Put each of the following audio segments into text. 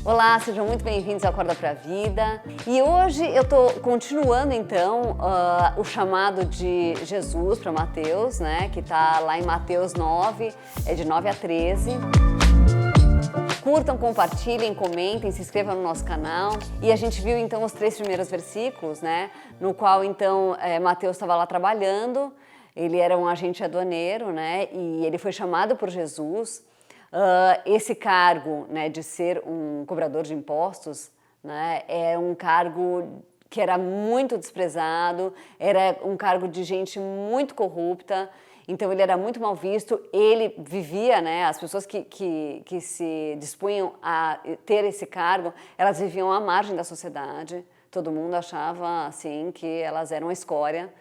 Olá, sejam muito bem-vindos ao Acorda pra Vida. E hoje eu tô continuando então o chamado de Jesus para Mateus, né, que tá lá em Mateus 9, é de 9 a 13. Curtam, compartilhem, comentem, se inscrevam no nosso canal. E a gente viu então os 3 primeiros versículos, né, no qual então Mateus estava lá trabalhando, ele era um agente aduaneiro, né, e ele foi chamado por Jesus. Esse cargo, né, de ser um cobrador de impostos, né, é um cargo que era muito desprezado, era um cargo de gente muito corrupta, então ele era muito mal visto, ele vivia, né, as pessoas que se dispunham a ter esse cargo, elas viviam à margem da sociedade, todo mundo achava assim que elas eram a escória.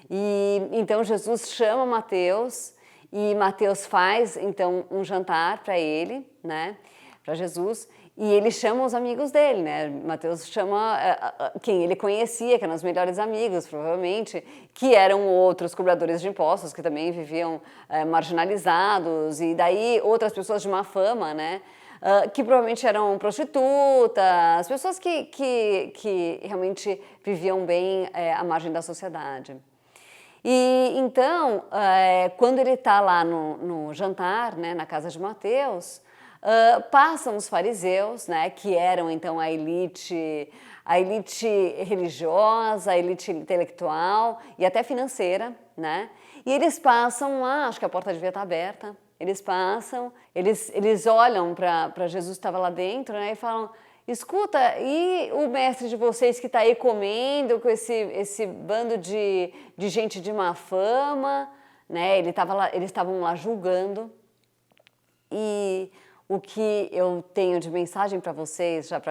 E então Jesus chama Mateus, e Mateus faz, então, um jantar para ele, né, para Jesus, e ele chama os amigos dele, né, Mateus chama quem ele conhecia, que eram os melhores amigos, provavelmente, que eram outros cobradores de impostos, que também viviam marginalizados, e daí outras pessoas de má fama, né, que provavelmente eram prostitutas, pessoas que realmente viviam bem à margem da sociedade. E então, quando ele está lá no jantar, né, na casa de Mateus, passam os fariseus, né, que eram então a elite religiosa, a elite intelectual e até financeira, né? E eles passam lá, acho que a porta devia estar aberta, eles passam, eles olham para Jesus que estava lá dentro, né, e falam: escuta, e o mestre de vocês que está aí comendo com esse bando de gente de má fama, né? Eles estavam lá julgando. E o que eu tenho de mensagem para vocês, já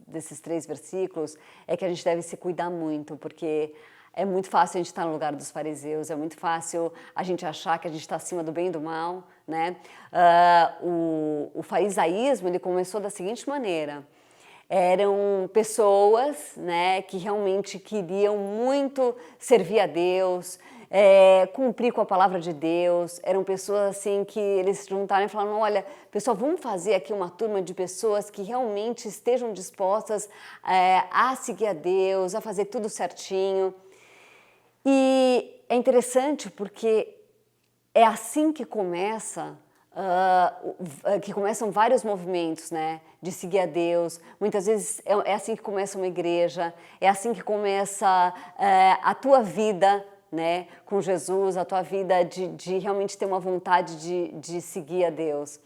desses 3 versículos, é que a gente deve se cuidar muito, porque é muito fácil a gente estar no lugar dos fariseus, é muito fácil a gente achar que a gente está acima do bem e do mal, né? O farisaísmo, ele começou da seguinte maneira: eram pessoas, né, que realmente queriam muito servir a Deus, cumprir com a palavra de Deus. Eram pessoas assim que eles se juntaram e falaram: olha, pessoal, vamos fazer aqui uma turma de pessoas que realmente estejam dispostas a seguir a Deus, a fazer tudo certinho. E é interessante porque é assim que começam vários movimentos, né, de seguir a Deus. Muitas vezes é assim que começa uma igreja, é assim que começa a tua vida, né, com Jesus, a tua vida de realmente ter uma vontade de seguir a Deus.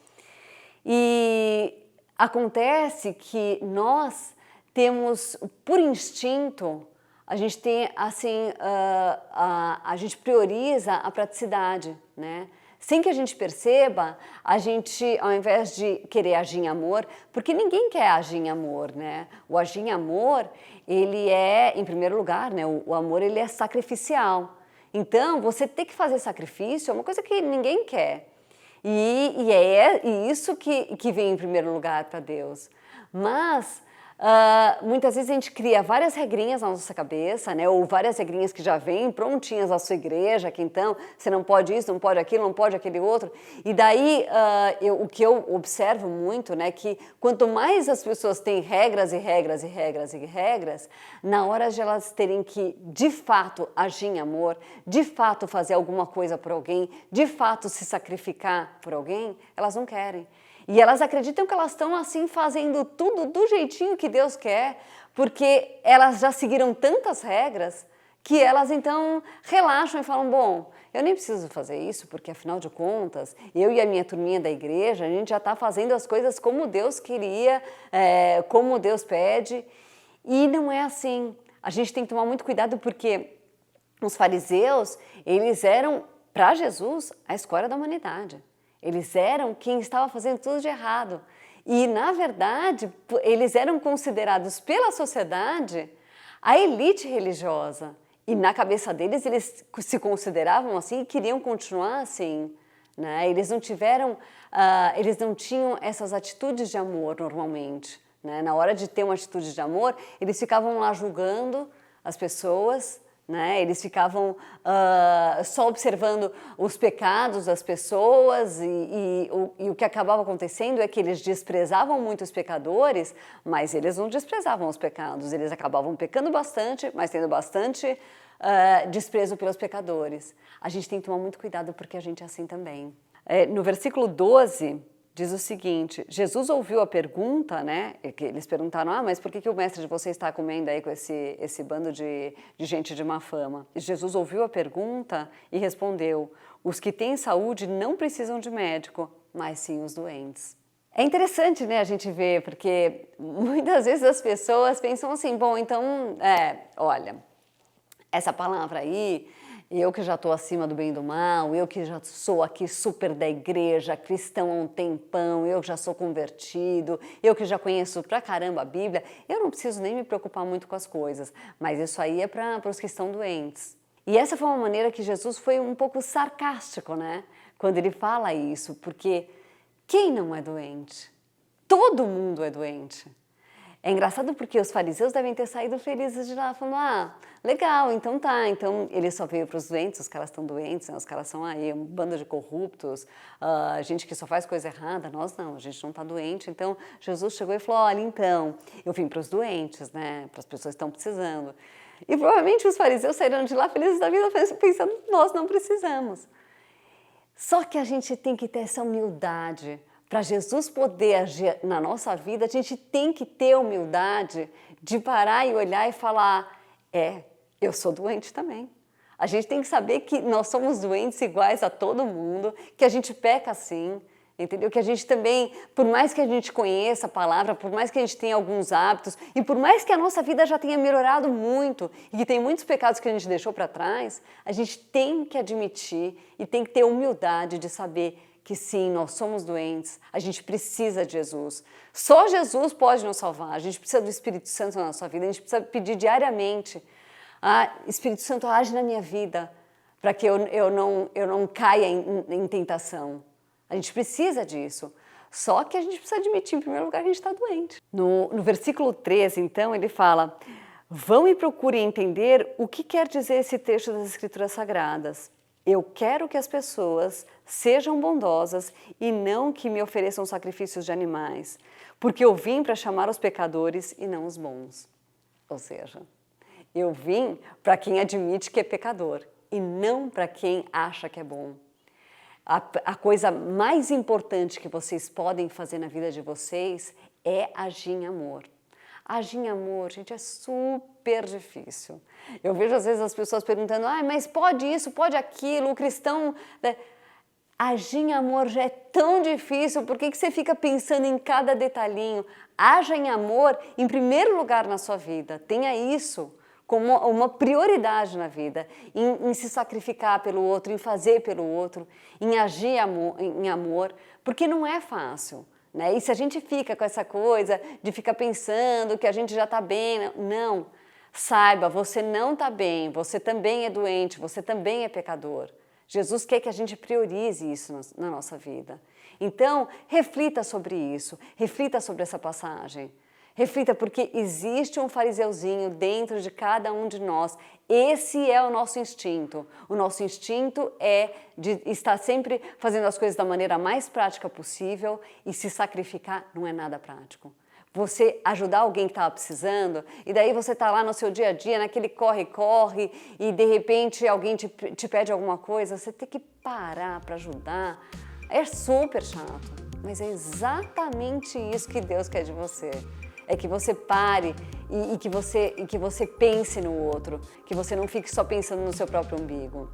E acontece que nós temos, por instinto, a gente tem assim, a gente prioriza a praticidade, né? Sem que a gente perceba, a gente, ao invés de querer agir em amor, porque ninguém quer agir em amor, né? O agir em amor, ele é, em primeiro lugar, né? O amor, ele é sacrificial. Então, você ter que fazer sacrifício é uma coisa que ninguém quer. E é isso que vem em primeiro lugar para Deus. Mas muitas vezes a gente cria várias regrinhas na nossa cabeça, né? Ou várias regrinhas que já vêm prontinhas da sua igreja, que então você não pode isso, não pode aquilo, não pode aquele outro. E daí o que eu observo muito, né, que quanto mais as pessoas têm regras e regras e regras e regras, na hora de elas terem que de fato agir em amor, de fato fazer alguma coisa por alguém, de fato se sacrificar por alguém, elas não querem. E elas acreditam que elas estão assim fazendo tudo do jeitinho que Deus quer, porque elas já seguiram tantas regras que elas então relaxam e falam: bom, eu nem preciso fazer isso, porque afinal de contas, eu e a minha turminha da igreja, a gente já está fazendo as coisas como Deus queria, como Deus pede. E não é assim. A gente tem que tomar muito cuidado, porque os fariseus, eles eram, para Jesus, a escória da humanidade. Eles eram quem estava fazendo tudo de errado. E, na verdade, eles eram considerados pela sociedade a elite religiosa. E na cabeça deles, eles se consideravam assim e queriam continuar assim, né? Eles não tinham essas atitudes de amor normalmente, né? Na hora de ter uma atitude de amor, eles ficavam lá julgando as pessoas, né? Eles ficavam só observando os pecados das pessoas e o que acabava acontecendo é que eles desprezavam muito os pecadores, mas eles não desprezavam os pecados, eles acabavam pecando bastante, mas tendo bastante desprezo pelos pecadores. A gente tem que tomar muito cuidado porque a gente é assim também. No versículo 12, diz o seguinte, Jesus ouviu a pergunta, né, que eles perguntaram, mas por que o mestre de vocês está comendo aí com esse bando de gente de má fama? E Jesus ouviu a pergunta e respondeu, os que têm saúde não precisam de médico, mas sim os doentes. É interessante, né, a gente ver, porque muitas vezes as pessoas pensam assim, bom, então, olha, essa palavra aí, eu que já estou acima do bem e do mal, eu que já sou aqui super da igreja, cristão há um tempão, eu já sou convertido, eu que já conheço pra caramba a Bíblia, eu não preciso nem me preocupar muito com as coisas, mas isso aí é para os que estão doentes. E essa foi uma maneira que Jesus foi um pouco sarcástico, né? Quando ele fala isso, porque quem não é doente? Todo mundo é doente. É engraçado porque os fariseus devem ter saído felizes de lá, falando, legal, então tá, então ele só veio para os doentes, os caras estão doentes, né? Os caras são aí um bando de corruptos, gente que só faz coisa errada, nós não, a gente não está doente, então Jesus chegou e falou, olha, então, eu vim para os doentes, né, para as pessoas que estão precisando. E provavelmente os fariseus saíram de lá felizes da vida pensando, nós não precisamos. Só que a gente tem que ter essa humildade. Para Jesus poder agir na nossa vida, a gente tem que ter humildade de parar e olhar e falar, eu sou doente também. A gente tem que saber que nós somos doentes iguais a todo mundo, que a gente peca sim, entendeu? Que a gente também, por mais que a gente conheça a palavra, por mais que a gente tenha alguns hábitos e por mais que a nossa vida já tenha melhorado muito e que tem muitos pecados que a gente deixou para trás, a gente tem que admitir e tem que ter humildade de saber que sim, nós somos doentes, a gente precisa de Jesus. Só Jesus pode nos salvar, a gente precisa do Espírito Santo na nossa vida, a gente precisa pedir diariamente, Espírito Santo age na minha vida, para que eu não caia em tentação. A gente precisa disso. Só que a gente precisa admitir, em primeiro lugar, que a gente está doente. No versículo 13, então, ele fala, vão e procurem entender o que quer dizer esse texto das Escrituras Sagradas. Eu quero que as pessoas sejam bondosas e não que me ofereçam sacrifícios de animais, porque eu vim para chamar os pecadores e não os bons. Ou seja, eu vim para quem admite que é pecador e não para quem acha que é bom. A coisa mais importante que vocês podem fazer na vida de vocês é agir em amor. Agir em amor, gente, é super difícil. Eu vejo às vezes as pessoas perguntando, mas pode isso, pode aquilo, o cristão... Agir em amor já é tão difícil, por que você fica pensando em cada detalhinho? Haja em amor em primeiro lugar na sua vida, tenha isso como uma prioridade na vida, em se sacrificar pelo outro, em fazer pelo outro, em agir em amor, porque não é fácil. Né? E se a gente fica com essa coisa de ficar pensando que a gente já está bem, não, saiba, você não está bem, você também é doente, você também é pecador. Jesus quer que a gente priorize isso na nossa vida. Então, reflita sobre isso, reflita sobre essa passagem. Reflita porque existe um fariseuzinho dentro de cada um de nós. Esse é o nosso instinto. O nosso instinto é de estar sempre fazendo as coisas da maneira mais prática possível e se sacrificar não é nada prático. Você ajudar alguém que estava precisando e daí você está lá no seu dia a dia, naquele corre-corre e de repente alguém te pede alguma coisa, você tem que parar para ajudar. É super chato, mas é exatamente isso que Deus quer de você. É que você pare e que você pense no outro, que você não fique só pensando no seu próprio umbigo.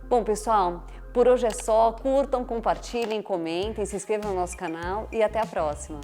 Bom, pessoal, por hoje é só. Curtam, compartilhem, comentem, se inscrevam no nosso canal e até a próxima.